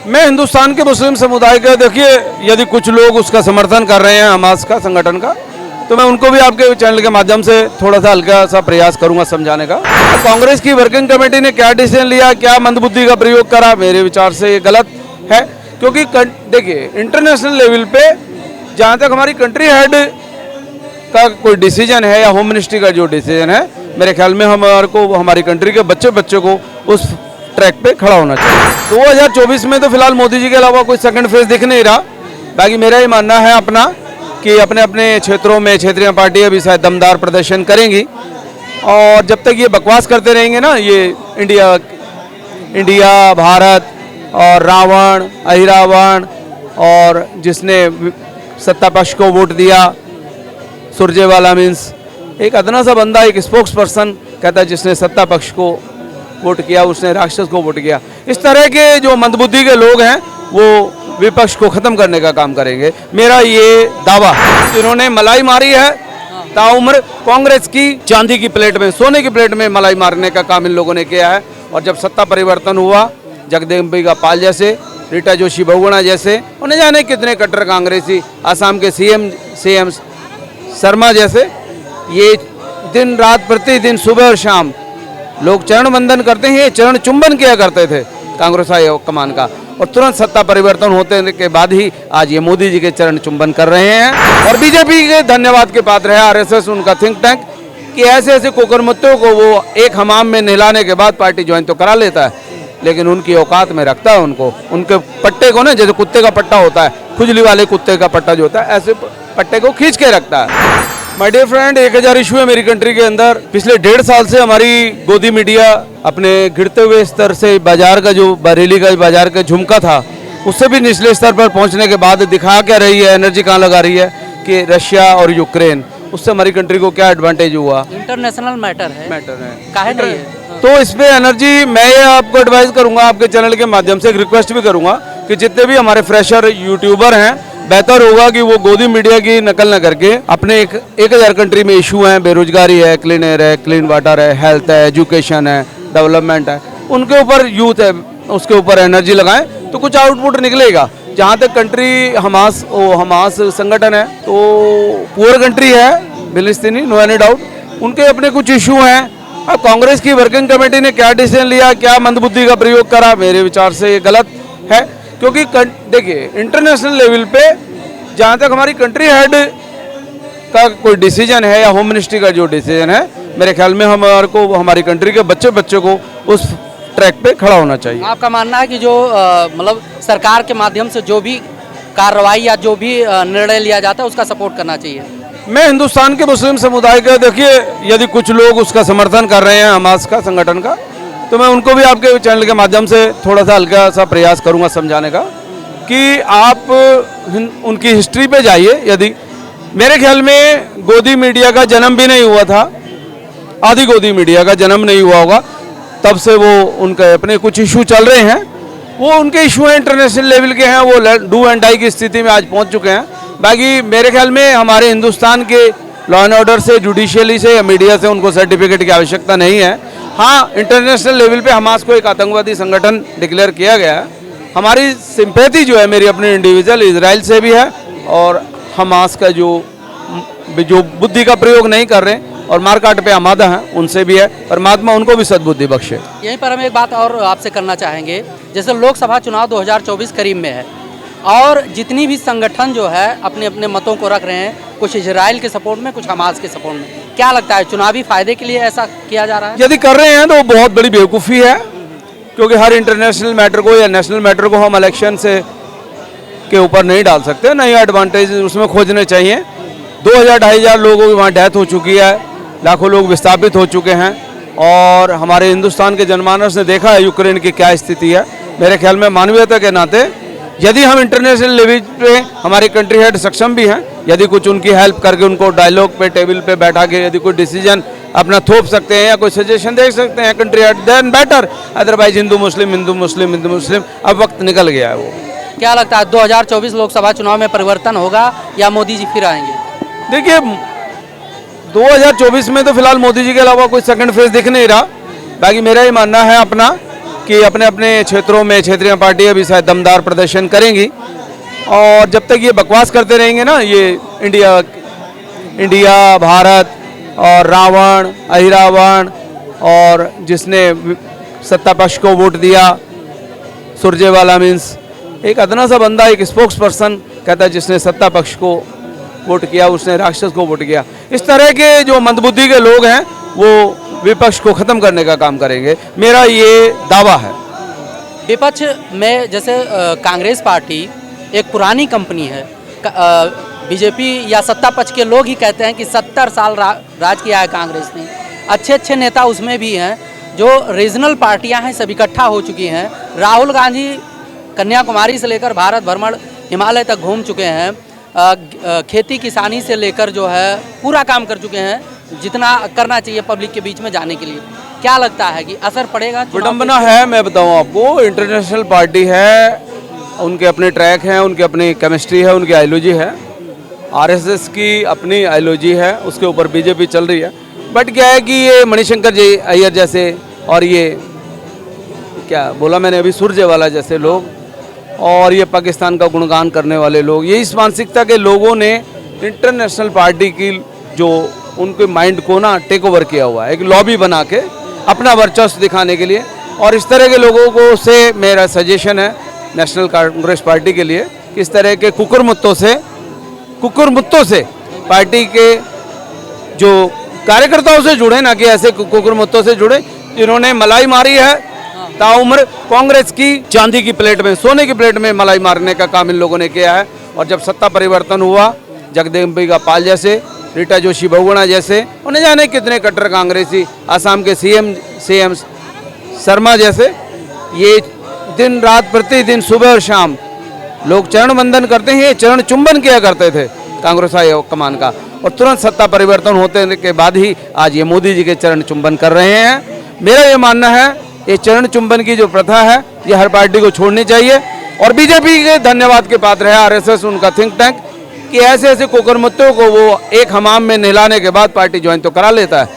मैं हिंदुस्तान के मुस्लिम समुदाय का, देखिए यदि कुछ लोग उसका समर्थन कर रहे हैं हमास का संगठन का, तो मैं उनको भी आपके चैनल के माध्यम से थोड़ा सा हल्का सा प्रयास करूंगा समझाने का। तो कांग्रेस की वर्किंग कमेटी ने क्या डिसीजन लिया, क्या मंदबुद्धि का प्रयोग करा, मेरे विचार से ये गलत है। क्योंकि देखिए इंटरनेशनल लेवल पे जहाँ तक हमारी कंट्री हेड का कोई डिसीजन है या होम मिनिस्ट्री का जो डिसीजन है, मेरे ख्याल में हमारे को हमारी कंट्री के बच्चे को उस ट्रैक पे खड़ा होना चाहिए। 2024 में तो फिलहाल मोदी जी के अलावा कोई सेकंड फेज दिख नहीं रहा। बाकी मेरा ये मानना है अपना कि अपने अपने क्षेत्रों में क्षेत्रीय पार्टियां भी शायद दमदार प्रदर्शन करेंगी, और जब तक ये बकवास करते रहेंगे ना, ये इंडिया भारत और रावण अहिरावण, और जिसने सत्ता पक्ष को वोट दिया सुरजेवाला मीन्स एक अदना सा बंदा, एक स्पोक्स पर्सन कहता है जिसने सत्ता पक्ष को वोट किया उसने राक्षस को वोट किया। इस तरह के जो मंदबुद्धि के लोग हैं वो विपक्ष को खत्म करने का काम करेंगे, मेरा ये दावा। इन्होंने मलाई मारी है ताउम्र, कांग्रेस की चांदी की प्लेट में सोने की प्लेट में मलाई मारने का काम इन लोगों ने किया है। और जब सत्ता परिवर्तन हुआ, जगदेव का पाल जैसे, रीटा जोशी बहुगुणा जैसे, उन्हें जाने कितने कट्टर कांग्रेसी, आसाम के सीएम शर्मा जैसे, ये दिन रात प्रतिदिन सुबह और शाम लोग चरण वंदन करते हैं, चरण चुंबन किया करते थे कांग्रेस कमान का, और तुरंत सत्ता परिवर्तन होते के बाद ही आज ये मोदी जी के चरण चुंबन कर रहे हैं। और बीजेपी के धन्यवाद के पात्र है आरएसएस, उनका थिंक टैंक, कि ऐसे ऐसे कुकरमुत्तों को वो एक हमाम में नहलाने के बाद पार्टी ज्वाइन तो करा लेता है, लेकिन उनकी औकात में रखता है उनको, उनके पट्टे को ना, जैसे कुत्ते का पट्टा होता है, खुजली वाले कुत्ते का पट्टा जो होता है, ऐसे पट्टे को खींच के रखता है। माय डियर फ्रेंड, 1000 इशू है मेरी कंट्री के अंदर। पिछले 1.5 साल से हमारी गोदी मीडिया अपने गिरते हुए स्तर से बाजार का जो बरेली का बाजार का झुमका था, उससे भी निचले स्तर पर पहुंचने के बाद दिखा क्या रही है, एनर्जी कहाँ लगा रही है कि रशिया और यूक्रेन, उससे हमारी कंट्री को क्या एडवांटेज हुआ। इंटरनेशनल मैटर है काहे नहीं है। तो इस पे एनर्जी, मैं ये आपको एडवाइस करूंगा, आपके चैनल के माध्यम से एक रिक्वेस्ट भी करूंगा कि जितने भी हमारे फ्रेशर यूट्यूबर हैं, बेहतर होगा कि वो गोदी मीडिया की नकल न करके अपने 1000 कंट्री में इशू हैं, बेरोजगारी है, क्लीन एयर है, क्लीन वाटर है, हेल्थ है, एजुकेशन है, डेवलपमेंट है, उनके ऊपर यूथ है, उसके ऊपर एनर्जी लगाएं तो कुछ आउटपुट निकलेगा। जहाँ तक कंट्री हमास संगठन है तो पुअर कंट्री है फिलिस्तीनी, नो एनी डाउट, उनके अपने कुछ इशू हैं। अब कांग्रेस की वर्किंग कमेटी ने क्या डिसीजन लिया, क्या मंदबुद्धि का प्रयोग करा, मेरे विचार से ये गलत है। क्योंकि देखिए इंटरनेशनल लेवल पे जहाँ तक हमारी कंट्री हेड का कोई डिसीजन है या होम मिनिस्ट्री का जो डिसीजन है, मेरे ख्याल में हमारे को हमारी कंट्री के बच्चे को उस ट्रैक पे खड़ा होना चाहिए। आपका मानना है कि जो मतलब सरकार के माध्यम से जो भी कार्रवाई या जो भी निर्णय लिया जाता है उसका सपोर्ट करना चाहिए। मैं हिंदुस्तान के मुस्लिम समुदाय का, देखिए यदि कुछ लोग उसका समर्थन कर रहे हैं हमास का संगठन का, तो मैं उनको भी आपके चैनल के माध्यम से थोड़ा सा हल्का सा प्रयास करूंगा समझाने का कि आप उनकी हिस्ट्री पे जाइए। यदि मेरे ख्याल में गोदी मीडिया का जन्म भी नहीं हुआ था, आदि गोदी मीडिया का जन्म नहीं हुआ होगा, तब से वो उनके अपने कुछ इशू चल रहे हैं, वो उनके इशू हैं, इंटरनेशनल लेवल के हैं, वो डू एंड डाई की स्थिति में आज पहुंच चुके हैं। बाकी मेरे ख्याल में हमारे हिंदुस्तान के लॉ एंड ऑर्डर से, जुडिशियली से या मीडिया से उनको सर्टिफिकेट की आवश्यकता नहीं है। हाँ, इंटरनेशनल लेवल पे हमास को एक आतंकवादी संगठन डिक्लेयर किया गया है। हमारी सिंपैथी जो है मेरी अपने इंडिविजुअल इजराइल से भी है, और हमास का जो बुद्धि का प्रयोग नहीं कर रहे और मारकाट पे आमादा हैं उनसे भी है। परमात्मा उनको भी सद्बुद्धि बख्शे। यहीं पर हम एक बात और आपसे करना चाहेंगे, जैसे लोकसभा चुनाव 2024 करीब में है और जितनी भी संगठन जो है अपने अपने मतों को रख रहे हैं, कुछ इजराइल के सपोर्ट में, कुछ हमास के सपोर्ट में, क्या लगता है चुनावी फायदे के लिए ऐसा किया जा रहा है? यदि कर रहे हैं तो बहुत बड़ी बेवकूफ़ी है, क्योंकि हर इंटरनेशनल मैटर को या नेशनल मैटर को हम इलेक्शन से के ऊपर नहीं डाल सकते, नहीं एडवांटेज उसमें खोजने चाहिए। 2000-2500 लोगों की वहाँ डेथ हो चुकी है, लाखों लोग विस्थापित हो चुके हैं, और हमारे हिंदुस्तान के जनमानस ने देखा है यूक्रेन की क्या स्थिति है। मेरे ख्याल में मानवीयता के नाते यदि हम इंटरनेशनल लेवल पे हमारी कंट्री हेड सक्षम भी हैं, यदि कुछ उनकी हेल्प करके उनको डायलॉग पे टेबल पे बैठा के यदि कोई डिसीजन अपना थोप सकते हैं या कोई सजेशन दे सकते हैं country head, then better. Otherwise हिंदू मुस्लिम अब वक्त निकल गया है। वो क्या लगता है 2024 लोकसभा चुनाव में परिवर्तन होगा या मोदी जी फिर आएंगे? देखिए 2024 में तो फिलहाल मोदी जी के अलावा कोई सेकंड फेज दिख नहीं रहा। बाकी मेरा ये मानना है अपना कि अपने अपने क्षेत्रों में क्षेत्रीय पार्टियां भी शायद दमदार प्रदर्शन करेंगी, और जब तक ये बकवास करते रहेंगे ना, ये इंडिया भारत और रावण अहिरावण, और जिसने सत्ता पक्ष को वोट दिया, सुरजेवाला मीन्स एक अदना सा बंदा, एक स्पोक्स पर्सन कहता है जिसने सत्ता पक्ष को वोट किया उसने राक्षस को वोट किया। इस तरह के जो मंदबुद्धि के लोग हैं वो विपक्ष को खत्म करने का काम करेंगे, मेरा ये दावा है। विपक्ष में जैसे कांग्रेस पार्टी एक पुरानी कंपनी है, बीजेपी या सत्ता पक्ष के लोग ही कहते हैं कि 70 साल राज किया है कांग्रेस ने, अच्छे अच्छे नेता उसमें भी हैं, जो रीजनल पार्टियां हैं सब इकट्ठा हो चुकी हैं। राहुल गांधी कन्याकुमारी से लेकर भारत भ्रमण हिमालय तक घूम चुके हैं, खेती किसानी से लेकर जो है पूरा काम कर चुके हैं जितना करना चाहिए पब्लिक के बीच में जाने के लिए। क्या लगता है कि असर पड़ेगा? विडम्बना है, मैं बताऊं आपको, इंटरनेशनल पार्टी है, उनके अपने ट्रैक हैं, उनकी अपनी केमिस्ट्री है, उनकी आइडियोलॉजी है, आरएसएस की अपनी आइडियोलॉजी है, उसके ऊपर बीजेपी चल रही है। बट क्या है कि ये मणिशंकर जी अय्यर जैसे और ये क्या बोला मैंने अभी, सुरजेवाला जैसे लोग और ये पाकिस्तान का गुणगान करने वाले लोग, ये इस मानसिकता के लोगों ने इंटरनेशनल पार्टी की जो उनके माइंड को ना टेक ओवर किया हुआ है, एक लॉबी बना के अपना वर्चस्व दिखाने के लिए। और इस तरह के लोगों को से मेरा सजेशन है नेशनल कांग्रेस पार्टी के लिए कि इस तरह के कुकुरमुत्तों से पार्टी के जो कार्यकर्ताओं से जुड़े, ना कि ऐसे कुकुरमुत्तों से जुड़े जिन्होंने मलाई मारी है ताउम्र कांग्रेस की चांदी की प्लेट में, सोने की प्लेट में मलाई मारने का काम इन लोगों ने किया है। और जब सत्ता परिवर्तन हुआ, जगदम्बिका पाल जैसे, रीटा जोशी बहुगुणा जैसे, उन्हें जाने कितने कट्टर कांग्रेसी, आसाम के सीएम शर्मा जैसे, ये दिन रात प्रतिदिन सुबह और शाम लोग चरण वंदन करते हैं, ये चरण चुंबन किया करते थे कांग्रेस हाई कमान का, और तुरंत सत्ता परिवर्तन होते के बाद ही आज ये मोदी जी के चरण चुंबन कर रहे हैं। मेरा ये मानना है ये चरण चुंबन की जो प्रथा है ये हर पार्टी को छोड़नी चाहिए। और बीजेपी के धन्यवाद के पात्र है आरएसएस, उनका थिंक टैंक, कि ऐसे ऐसे कुकरमुत्तों को वो एक हमाम में नहलाने के बाद पार्टी ज्वाइन तो करा लेता है,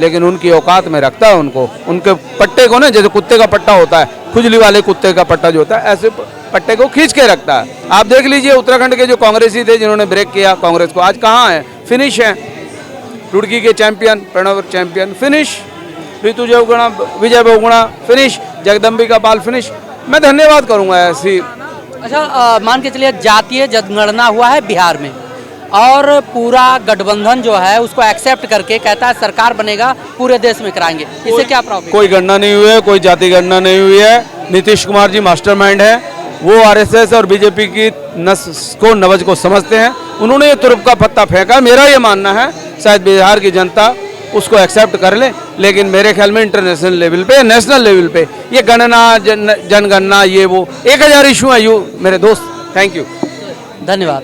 लेकिन उनकी औकात में रखता है उनको, उनके पट्टे को ना, जैसे कुत्ते का पट्टा होता है, खुजली वाले कुत्ते का पट्टा जो होता है, ऐसे पट्टे को खींच के रखता है। आप देख लीजिए उत्तराखंड के जो कांग्रेसी थे जिन्होंने ब्रेक किया कांग्रेस को, आज कहाँ है? फिनिश है। रुड़की के चैंपियन प्रणव चैंपियन फिनिश, ऋतु बहुगुणा, विजय बहुगुणा फिनिश, जगदम्बिका पाल फिनिश। मैं धन्यवाद करूंगा ऐसी। अच्छा, मान के चलिए जातीय जनगणना हुआ है बिहार में और पूरा गठबंधन जो है उसको एक्सेप्ट करके कहता है सरकार बनेगा, पूरे देश में कराएंगे, इससे क्या प्रॉब्लम? कोई गणना नहीं हुई है, कोई जाति गणना नहीं हुई है। नीतीश कुमार जी मास्टरमाइंड है, वो आरएसएस और बीजेपी की नस को नवज को समझते हैं, उन्होंने ये तुरुप का पत्ता फेंका। मेरा ये मानना है शायद बिहार की जनता उसको एक्सेप्ट कर ले, लेकिन मेरे ख्याल में इंटरनेशनल लेवल पे, नेशनल लेवल पे ये गणना जनगणना ये वो 1000 इशू है। मेरे दोस्त, थैंक यू, धन्यवाद।